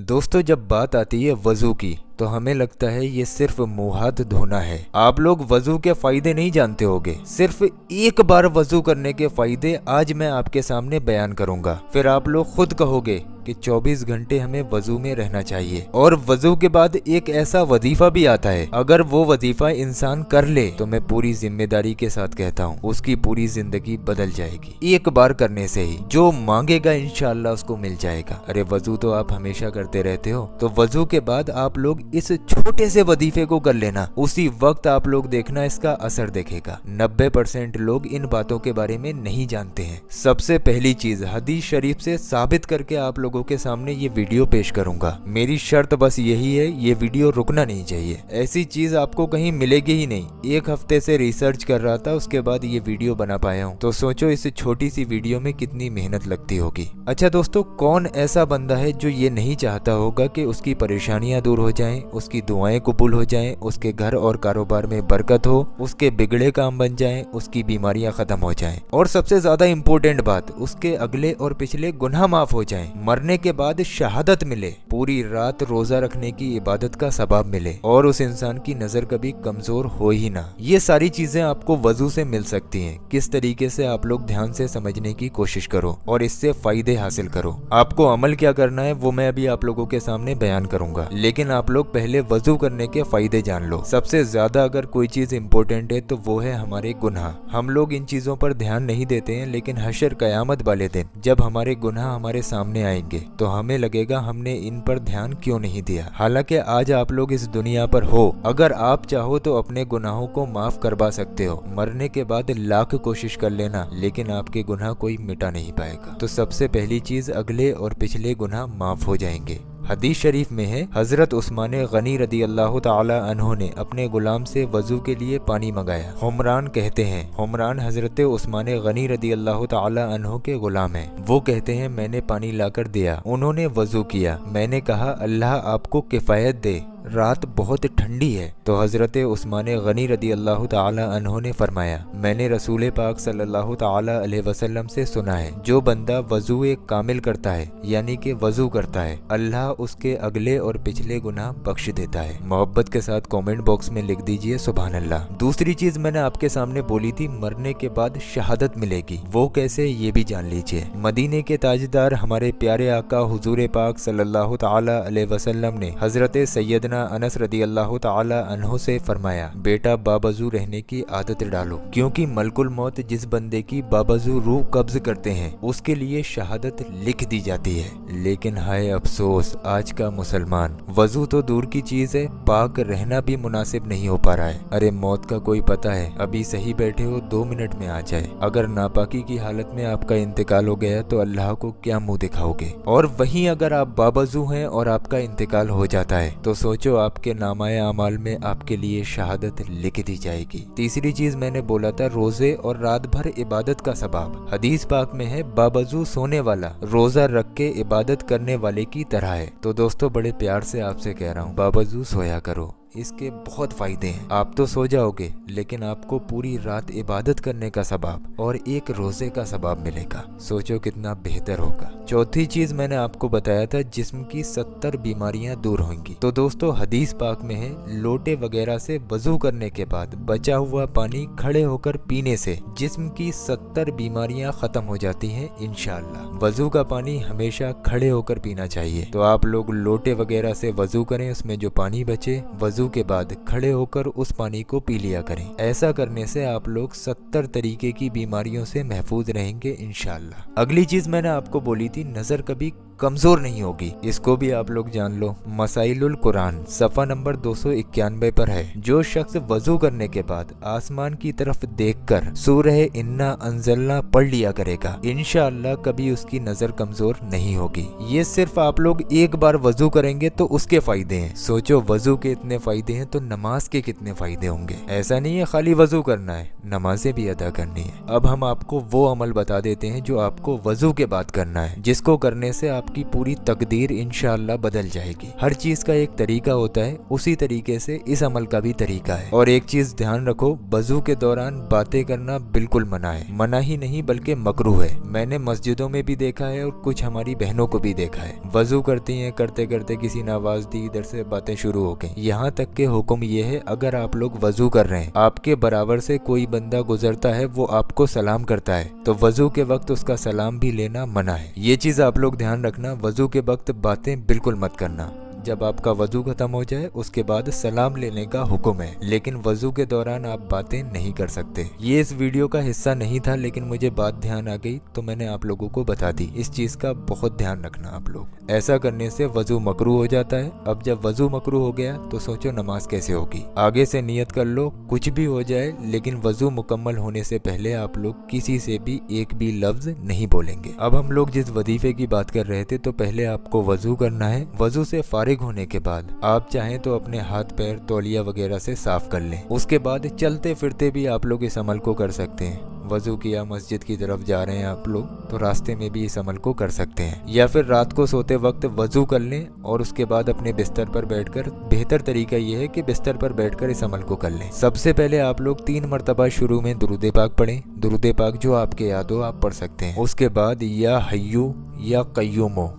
दोस्तों, जब बात आती है वजू की तो हमें लगता है ये सिर्फ मुंह हाथ धोना है। आप लोग वजू के फायदे नहीं जानते होंगे। सिर्फ एक बार वजू करने के फायदे आज मैं आपके सामने बयान करूंगा, फिर आप लोग खुद कहोगे कि 24 घंटे हमें वजू में रहना चाहिए। और वजू के बाद एक ऐसा वजीफा भी आता है, अगर वो वजीफा इंसान कर ले तो मैं पूरी जिम्मेदारी के साथ कहता हूँ उसकी पूरी जिंदगी बदल जाएगी। एक बार करने से ही जो मांगेगा इंशाअल्लाह उसको मिल जाएगा। अरे वजू तो आप हमेशा करते रहते हो, तो वजू के बाद आप लोग इस छोटे से वजीफे को कर लेना, उसी वक्त आप लोग देखना इसका असर देखेगा। 90% लोग इन बातों के बारे में नहीं जानते हैं। सबसे पहली चीज हदीस शरीफ से साबित करके आप लोगों के सामने ये वीडियो पेश करूंगा। मेरी शर्त बस यही है, ये वीडियो रुकना नहीं चाहिए। ऐसी चीज आपको कहीं मिलेगी ही नहीं। एक हफ्ते से रिसर्च कर रहा था, उसके बाद ये वीडियो बना पाया हूँ। तो सोचो इस छोटी सी वीडियो में कितनी मेहनत लगती होगी। अच्छा दोस्तों, कौन ऐसा बंदा है जो ये नहीं चाहता होगा कि उसकी परेशानियां दूर हो जाएं, उसकी दुआएं कबूल हो जाएं, उसके घर और कारोबार में बरकत हो, उसके बिगड़े काम बन जाएं, उसकी बीमारियां खत्म हो जाएं, और सबसे ज्यादा इम्पोर्टेंट बात, उसके अगले और पिछले गुनाह माफ हो जाएं, मरने के बाद शहादत मिले, पूरी रात रोजा रखने की इबादत का सबाब मिले, और उस इंसान की नजर कभी कमजोर हो ही ना। ये सारी चीजें आपको वजू से मिल सकती हैं। किस तरीके से आप लोग ध्यान से समझने की कोशिश करो और इससे फायदे हासिल करो। आपको अमल क्या करना है वो मैं अभी आप लोगों के सामने बयान करूंगा, लेकिन आप लोग पहले वजू करने के फायदे जान लो। सबसे ज्यादा अगर कोई चीज इंपॉर्टेंट है तो वो है हमारे गुनाह। हम लोग इन चीजों पर ध्यान नहीं देते हैं, लेकिन हशर कयामत वाले दिन जब हमारे गुनाह हमारे सामने आएंगे तो हमें लगेगा हमने इन पर ध्यान क्यों नहीं दिया। हालांकि आज आप लोग इस दुनिया पर हो, अगर आप चाहो तो अपने गुनाहों को माफ करवा सकते हो। मरने के बाद लाख कोशिश कर लेना, लेकिन आपके गुनाह कोई मिटा नहीं पाएगा। तो सबसे पहली चीज, अगले और पिछले गुनाह माफ हो जाएंगे। हदीस शरीफ में है, हजरत उस्मान गनी रदी अल्लाह ताला अन्हो ने अपने गुलाम से वजू के लिए पानी मंगाया। हुमरान कहते हैं, हुमरान हजरत उस्मान गनी रदी अल्लाह ताला अन्हो के गुलाम हैं। वो कहते हैं मैंने पानी लाकर दिया, उन्होंने वजू किया। मैंने कहा अल्लाह आपको किफायत दे, रात बहुत ठंडी है। तो हजरत उस्मान गनी रदी अल्लाह ताला अन्हो ने फरमाया, मैंने रसूल पाक सल्लल्लाहु ताला अलैहि वसल्लम से सुना है, जो बंदा वजू एक कामिल करता है, यानी कि वजू करता है, अल्लाह उसके अगले और पिछले गुनाह बख्श देता है। मोहब्बत के साथ कमेंट बॉक्स में लिख दीजिए सुभान अल्लाह। दूसरी चीज मैंने आपके सामने बोली थी, मरने के बाद शहादत मिलेगी। वो कैसे, ये भी जान लीजिए। मदीने के ताजदार हमारे प्यारे आका हुजूर पाक सल्लल्लाहु ताला अलैहि वसल्लम ने हजरत सैयदना अनस रदी अल्लाह ताला अन्हो से फरमाया, बेटा बावजू रहने की आदत डालो, क्योंकि मलकुल मौत जिस बंदे की बावजू रूह कब्ज करते हैं उसके लिए शहादत लिख दी जाती है। लेकिन हाय अफसोस, आज का मुसलमान वजू तो दूर की चीज है, पाक रहना भी मुनासिब नहीं हो पा रहा है। अरे मौत का कोई पता है, अभी सही बैठे हो 2 मिनट में आ जाए। अगर नापाकी की हालत में आपका इंतकाल हो गया तो अल्लाह को क्या मुंह दिखाओगे। और वहीं अगर आप बावजू हैं और आपका इंतकाल हो जाता है तो सोचो आपके नामाए अमाल में आपके लिए शहादत लिख दी जाएगी। तीसरी चीज मैंने बोला था, रोजे और रात भर इबादत का सबाब। हदीस पाक में है, बावजू सोने वाला रोजा रख के इबादत करने वाले की तरह है। तो दोस्तों बड़े प्यार से आपसे कह रहा हूँ, बावजू सोया करो, इसके बहुत फायदे हैं। आप तो सो जाओगे, लेकिन आपको पूरी रात इबादत करने का सबाब और एक रोजे का सबाब मिलेगा। सोचो कितना बेहतर होगा। चौथी चीज मैंने आपको बताया था, जिस्म की 70 बीमारियां दूर होंगी। तो दोस्तों हदीस पाक में है, लोटे वगैरह से वजू करने के बाद बचा हुआ पानी खड़े होकर पीने से जिस्म की 70 बीमारियां खत्म हो जाती हैं इंशाअल्लाह। वजू का पानी हमेशा खड़े होकर पीना चाहिए। तो आप लोग लोटे वगैरह से वजू करें, उसमें जो पानी बचे वजू के बाद खड़े होकर उस पानी को पी लिया करें। ऐसा करने से आप लोग 70 तरीके की बीमारियों से महफूज रहेंगे इंशाअल्लाह। अगली चीज मैंने आपको बोली थी, नजर कभी कमजोर नहीं होगी। इसको भी आप लोग जान लो। मसाइलुल कुरान सफा नंबर 291 पर है, जो शख्स वजू करने के बाद आसमान की तरफ देखकर सूरह इन्ना अंजलना पढ़ लिया करेगा, इंशाअल्लाह कभी उसकी नजर कमजोर नहीं होगी। ये सिर्फ आप लोग एक बार वजू करेंगे तो उसके फायदे हैं। सोचो वजू के इतने फायदे हैं तो नमाज के कितने फायदे होंगे। ऐसा नहीं है खाली वजू करना है, नमाजें भी अदा करनी है। अब हम आपको वो अमल बता देते हैं जो आपको वजू के बाद करना है, जिसको करने से आप आपकी पूरी तकदीर इंशाअल्लाह बदल जाएगी। हर चीज का एक तरीका होता है, उसी तरीके से इस अमल का भी तरीका है। और एक चीज ध्यान रखो, वजू के दौरान बातें करना बिल्कुल मना है। मना ही नहीं बल्कि मकरूह है। मैंने मस्जिदों में भी देखा है और कुछ हमारी बहनों को भी देखा है, वजू करती हैं, करते करते किसी ने आवाज दी, इधर से बातें शुरू हो गई। यहाँ तक के हुक्म ये है, अगर आप लोग वजू कर रहे हैं, आपके बराबर से कोई बंदा गुजरता है, वो आपको सलाम करता है, तो वजू के वक्त उसका सलाम भी लेना मना है। ये चीज आप लोग ध्यान रखना, वजू के वक्त बातें बिल्कुल मत करना। जब आपका वजू खत्म हो जाए उसके बाद सलाम लेने का हुक्म है, लेकिन वजू के दौरान आप बातें नहीं कर सकते। ये इस वीडियो का हिस्सा नहीं था, लेकिन मुझे बात ध्यान आ गई तो मैंने आप लोगों को बता दी। इस चीज का बहुत ध्यान रखना आप लोग, ऐसा करने से वजू मकरू हो जाता है। अब जब वजू मकरू हो गया तो सोचो नमाज कैसे होगी। आगे से नियत कर लो, कुछ भी हो जाए, लेकिन वजू मुकम्मल होने से पहले आप लोग किसी से भी एक भी लफ्ज नहीं बोलेंगे। अब हम लोग जिस वजीफे की बात कर रहे थे, तो पहले आपको वजू करना है। वजू से फारिग होने के बाद आप चाहें तो अपने हाथ पैर तौलिया वगैरह से साफ कर लें। उसके बाद चलते फिरते भी आप लोग इस अमल को कर सकते हैं। वजू किया, मस्जिद की तरफ जा रहे हैं आप लोग, तो रास्ते में भी इस अमल को कर सकते हैं। या फिर रात को सोते वक्त वजू कर लें और उसके बाद अपने बिस्तर पर बैठकर, बेहतर तरीका यह है कि बिस्तर पर बैठकर इस अमल को कर लें। सबसे पहले आप लोग 3 मरतबा शुरू में दुरूद पाक पढ़ें। दुरूद पाक जो आपके याद हो आप पढ़ सकते हैं। उसके बाद या हय्यू या कय्यूमो,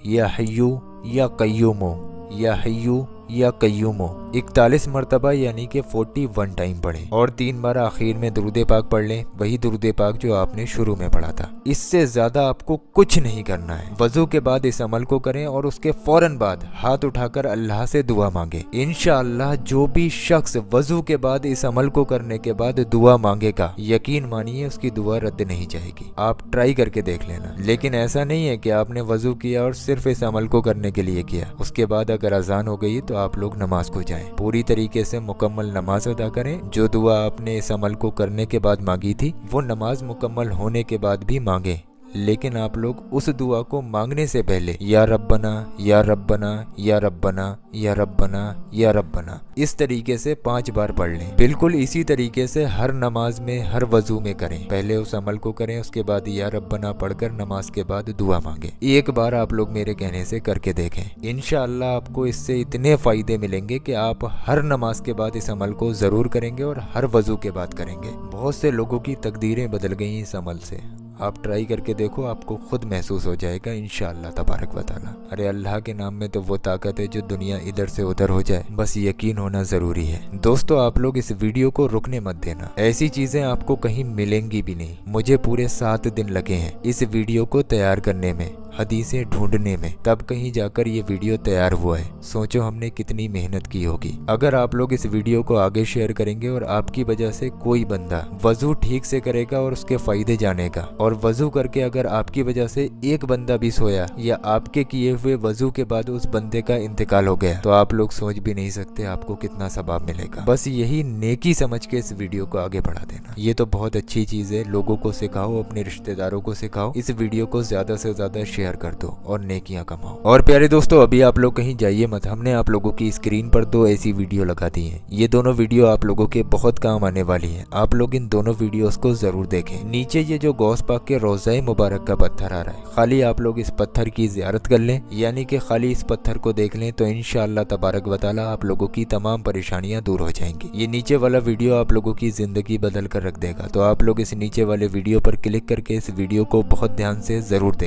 या हय्यू या कय्यूमो, या हय्यू या कय्यूमो 41 मरतबा यानी कि 41 टाइम पढ़ें। और 3 बार आखिर में दुरूद पाक पढ़ लें, वही दुरूद पाक जो आपने शुरू में पढ़ा था। इससे ज्यादा आपको कुछ नहीं करना है। वजू के बाद इस अमल को करें और उसके फौरन बाद हाथ उठाकर अल्लाह से दुआ मांगे। इंशाअल्लाह जो भी शख्स वजू के बाद इस अमल को करने के बाद दुआ मांगेगा, यकीन मानिए उसकी दुआ रद्द नहीं जाएगी। आप ट्राई करके देख लेना। लेकिन ऐसा नहीं है कि आपने वजू किया और सिर्फ इस अमल को करने के लिए किया, उसके बाद अगर अजान हो गई तो आप लोग नमाज को जाएं। पूरी तरीके से मुकम्मल नमाज अदा करें। जो दुआ आपने इस अमल को करने के बाद मांगी थी, वो नमाज मुकम्मल होने के बाद भी मांगे। लेकिन आप लोग उस दुआ को मांगने से पहले या रब्बना या रब्बना या रब्बना या रब्बना या रब्बना इस तरीके से 5 बार पढ़ लें। बिल्कुल इसी तरीके से हर नमाज में, हर वजू में करें। पहले उस अमल को करें, उसके बाद या रब्बना पढ़कर नमाज के बाद दुआ मांगे। एक बार आप लोग मेरे कहने से करके देखें। इंशाअल्लाह आपको इससे इतने फायदे मिलेंगे कि आप हर नमाज के बाद इस अमल को जरूर करेंगे और हर वजू के बाद करेंगे। बहुत से लोगों की तकदीरें बदल गई इस अमल से। आप ट्राई करके देखो, आपको खुद महसूस हो जाएगा इंशाअल्लाह तबारक व तआला। अरे अल्लाह के नाम में तो वो ताकत है जो दुनिया इधर से उधर हो जाए, बस यकीन होना जरूरी है। दोस्तों आप लोग इस वीडियो को रुकने मत देना, ऐसी चीजें आपको कहीं मिलेंगी भी नहीं। मुझे पूरे 7 दिन लगे हैं इस वीडियो को तैयार करने में, हदीसें ढूंढने में, तब कहीं जाकर ये वीडियो तैयार हुआ है। सोचो हमने कितनी मेहनत की होगी। अगर आप लोग इस वीडियो को आगे शेयर करेंगे और आपकी वजह से कोई बंदा वजू ठीक से करेगा और उसके फायदे जानेगा, और वजू करके अगर आपकी वजह से एक बंदा भी सोया या आपके किए हुए वजू के बाद उस बंदे का इंतकाल हो गया, तो आप लोग सोच भी नहीं सकते आपको कितना सवाब मिलेगा। बस यही नेकी समझ के इस वीडियो को आगे बढ़ा देना। ये तो बहुत अच्छी चीज है, लोगों को सिखाओ, अपने रिश्तेदारों को सिखाओ, इस वीडियो को ज्यादा से ज्यादा शेयर कर दो और नेकियां कमाओ। और प्यारे दोस्तों अभी आप लोग कहीं जाइए मत, हमने आप लोगों की स्क्रीन पर 2 ऐसी वीडियो लगा दी हैं। ये दोनों वीडियो आप लोगों के बहुत काम आने वाली हैं। आप लोग इन दोनों वीडियोस को जरूर देखें। नीचे ये जो गौस पाक के रोज़ाए मुबारक का पत्थर आ रहा है, खाली आप लोग इस पत्थर की ज़ियारत कर लें, यानी कि खाली इस पत्थर को देख लें, तो इंशाअल्लाह तबारक व तआला आप लोगों की तमाम परेशानियां दूर हो जाएंगी। ये नीचे वाला वीडियो आप लोगों की जिंदगी बदल कर रख देगा। तो आप लोग इस नीचे वाले वीडियो पर क्लिक करके इस वीडियो को बहुत ध्यान से जरूर देखें।